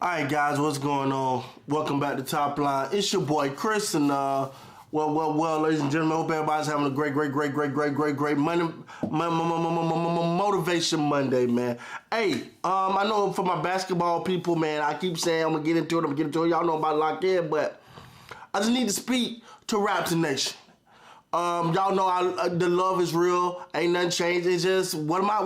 Alright guys, what's going on? Welcome back to Top Line. It's your boy Chris and well, ladies and gentlemen, hope everybody's having a great motivation Monday, man. Hey, I know for my basketball people, man, I keep saying I'm gonna get into it, y'all know about lock in, but I just need to speak to Raptor Nation. Y'all know the love is real. Ain't nothing changed. It's just, what am I?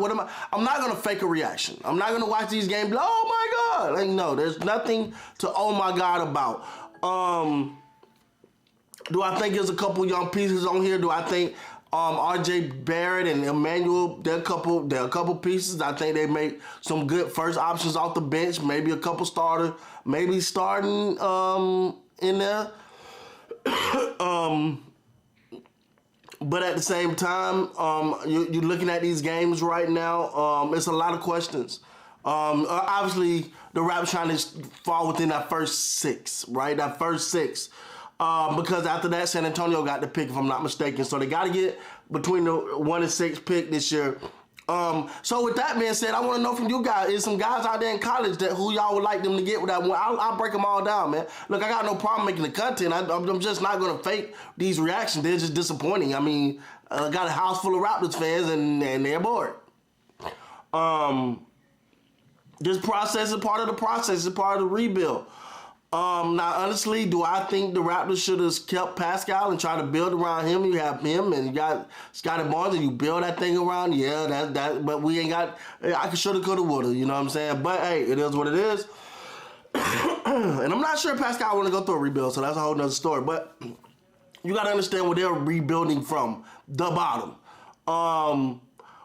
I'm not going to fake a reaction. I'm not going to watch these games and be like, oh my God. Like, no, there's nothing to oh my God about. Do I think there's a couple young pieces on here? Do I think RJ Barrett and Emmanuel, they're a couple pieces. I think they make some good first options off the bench. Maybe a couple starters. Maybe starting in there. But at the same time, you're looking at these games right now. It's a lot of questions. Obviously, the Raptors trying to fall within that first six, right? That first six. Because after that, San Antonio got the pick, if I'm not mistaken. So they got to get between the 1 and 6 pick this year. So with that being said, I want to know from you guys, is some guys out there in college that who y'all would like them to get with that one? I'll break them all down, man. Look, I got no problem making the content. I'm just not going to fake these reactions. They're just disappointing. I mean, I got a house full of Raptors fans and they're bored. This process is part of the process. It's part of the rebuild. Now, honestly, do I think the Raptors should have kept Pascal and tried to build around him? You have him and you got Scotty Barnes and you build that thing around. Yeah, that. But we ain't got. I could, shoulda, coulda, woulda. You know what I'm saying? But hey, it is what it is. And I'm not sure Pascal want to go through a rebuild, so that's a whole nother story. But you got to understand where they're rebuilding from, the bottom.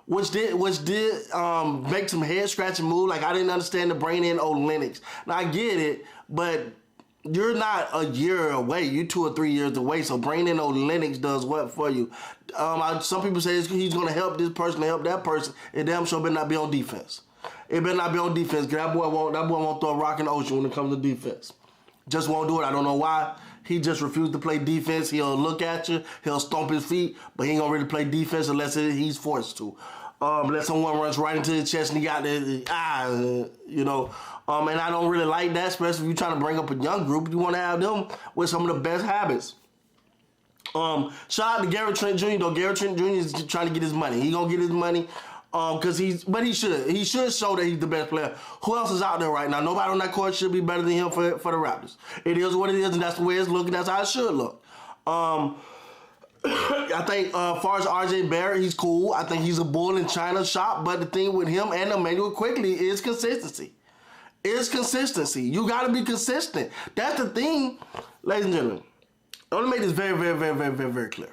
Which did make some head scratching move. Like, I didn't understand the bring in Lennox. Now I get it, but you're not a year away. You're 2 or 3 years away. So bringing in Lennox does what for you? Some people say he's going to help this person, help that person. It damn sure better not be on defense. It better not be on defense. Cause that boy won't throw a rock in the ocean when it comes to defense. Just won't do it. I don't know why. He just refused to play defense. He'll look at you. He'll stomp his feet, but he ain't gonna really play defense unless he's forced to. Unless someone runs right into his chest and he got the you know. And I don't really like that, especially if you're trying to bring up a young group. You want to have them with some of the best habits. Shout out to Garrett Trent Jr. though. Garrett Trent Jr. is trying to get his money. He gonna get his money. But he should show that he's the best player. Who else is out there right now? Nobody on that court should be better than him for the Raptors. It is what it is, and that's the way it's looking. That's how it should look. I think as far as RJ Barrett, he's cool. I think he's a bull in China shop. But the thing with him and Emmanuel quickly is consistency. You got to be consistent. That's the thing, ladies and gentlemen. I want to make this very clear.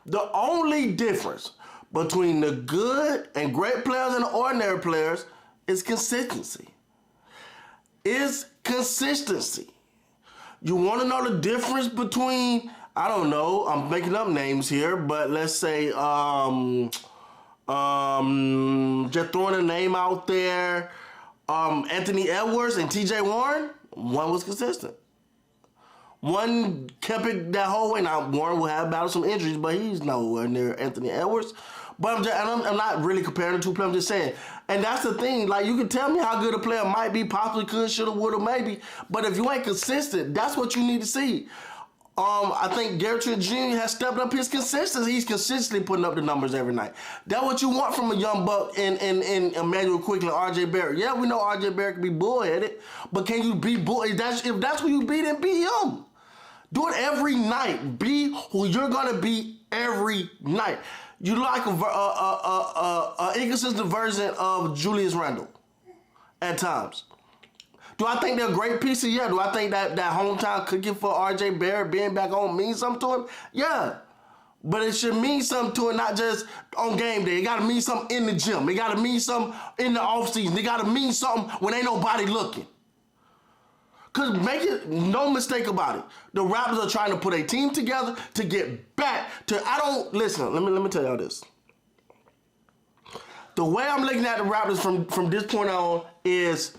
The only difference between the good and great players and the ordinary players is consistency. You want to know the difference between, I don't know, I'm making up names here, but let's say, just throwing a name out there, Anthony Edwards and TJ Warren, one was consistent. One kept it that whole way. Now, Warren will have battled some injuries, but he's nowhere near Anthony Edwards. But I'm not really comparing the two players, I'm just saying. And that's the thing. Like, you can tell me how good a player might be, possibly could, shoulda, woulda, maybe. But if you ain't consistent, that's what you need to see. I think Garrett Trent Jr. has stepped up his consistency. He's consistently putting up the numbers every night. That's what you want from a young buck in Emmanuel Quickly and RJ Barrett. Yeah, we know RJ Barrett can be bullheaded, but can you be bull? If that's who you be, then be him. Do it every night. Be who you're gonna be every night. You like a inconsistent version of Julius Randle at times. Do I think they're great pieces? Yeah. Do I think that hometown cookie for RJ Barrett being back home means something to him? Yeah. But it should mean something to him, not just on game day. It got to mean something in the gym. It got to mean something in the offseason. It got to mean something when ain't nobody looking. Because make it no mistake about it, the Raptors are trying to put a team together to get back to, listen, let me tell y'all this. The way I'm looking at the Raptors from this point on is,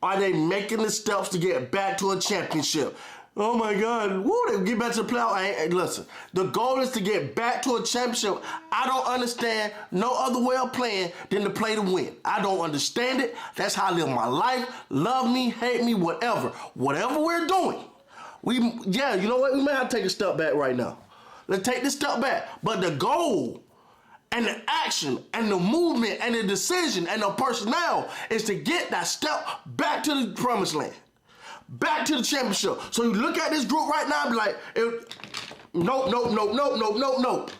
are they making the steps to get back to a championship? Oh my God. Woo, they get back to the playoff. Hey, listen, the goal is to get back to a championship. I don't understand no other way of playing than to play to win. I don't understand it. That's how I live my life. Love me, hate me, whatever. Whatever we're doing. You know what? We may have to take a step back right now. Let's take this step back. But the goal and the action and the movement and the decision and the personnel is to get that step back to the promised land. Back to the championship. So you look at this group right now and be like, nope.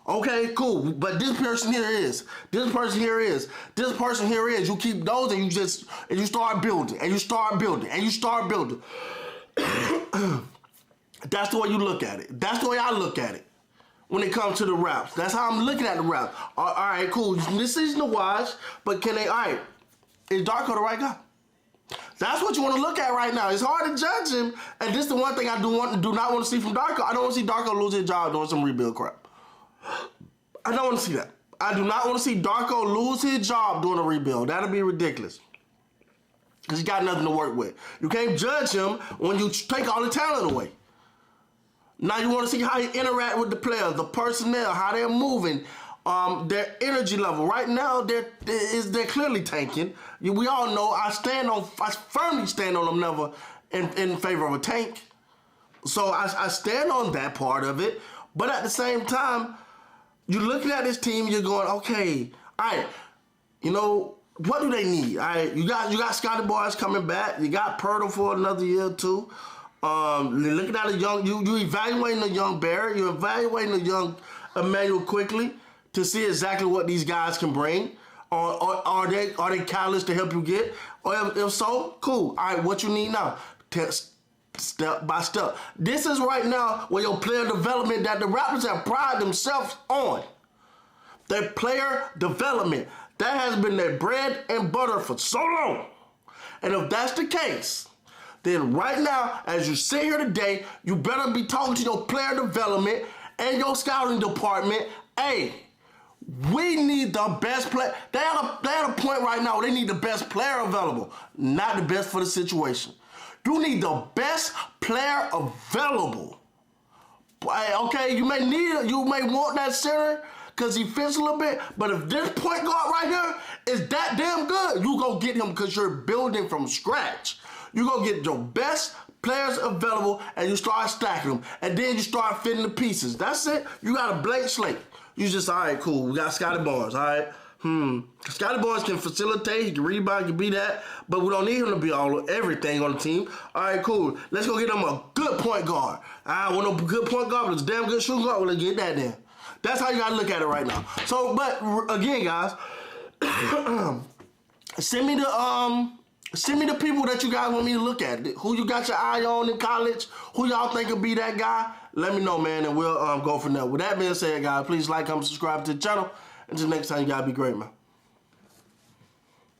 Okay, cool. But this person here is. This person here is. This person here is. You keep those and you start building. And you start building. And you start building. That's the way you look at it. That's the way I look at it. When it comes to the Raps. That's how I'm looking at the Raps. All right, cool. This season to watch, but can they, all right, is Darko the right guy? That's what you want to look at right now. It's hard to judge him, and this is the one thing I do not want to see from Darko. I don't want to see Darko lose his job doing some rebuild crap. I don't want to see that. I do not want to see Darko lose his job doing a rebuild. That'll be ridiculous. Because he got nothing to work with. You can't judge him when you take all the talent away. Now you want to see how he interact with the players, the personnel, how they're moving, their energy level. Right now, they're clearly tanking. We all know I firmly stand on them never in favor of a tank. So I stand on that part of it. But at the same time, you're looking at this team, you're going, okay, all right, you know, what do they need? All right, you got Scotty Boys coming back. You got Pirtle for another year or two. Looking at a young, you evaluating the young Barrett, you're evaluating the young Emmanuel quickly to see exactly what these guys can bring. Or are they catalysts to help you get? Or if so, cool. All right, what you need now? Step by step. This is right now where your player development that the Raptors have prided themselves on. Their player development. That has been their bread and butter for so long. And if that's the case, then right now, as you sit here today, you better be talking to your player development and your scouting department. Hey, we need the best player. They're at a point right now where they need the best player available, not the best for the situation. You need the best player available. Okay, you may want that center because he fits a little bit, but if this point guard right here is that damn good, you go get him because you're building from scratch. You go get your best players available and you start stacking them. And then you start fitting the pieces. That's it. You got a blank slate. You just, all right, cool. We got Scotty Barnes, all right? Scotty Barnes can facilitate. He can rebound, he can be that. But we don't need him to be everything on the team. All right, cool. Let's go get him a good point guard. I want a good point guard, but it's a damn good shooting guard. Well, let's get that then. That's how you got to look at it right now. So, but again, guys, send me the people that you guys want me to look at. Who you got your eye on in college? Who y'all think will be that guy? Let me know, man, and we'll go from there. With that being said, guys, please like, comment, subscribe to the channel. Until next time, you gotta be great, man.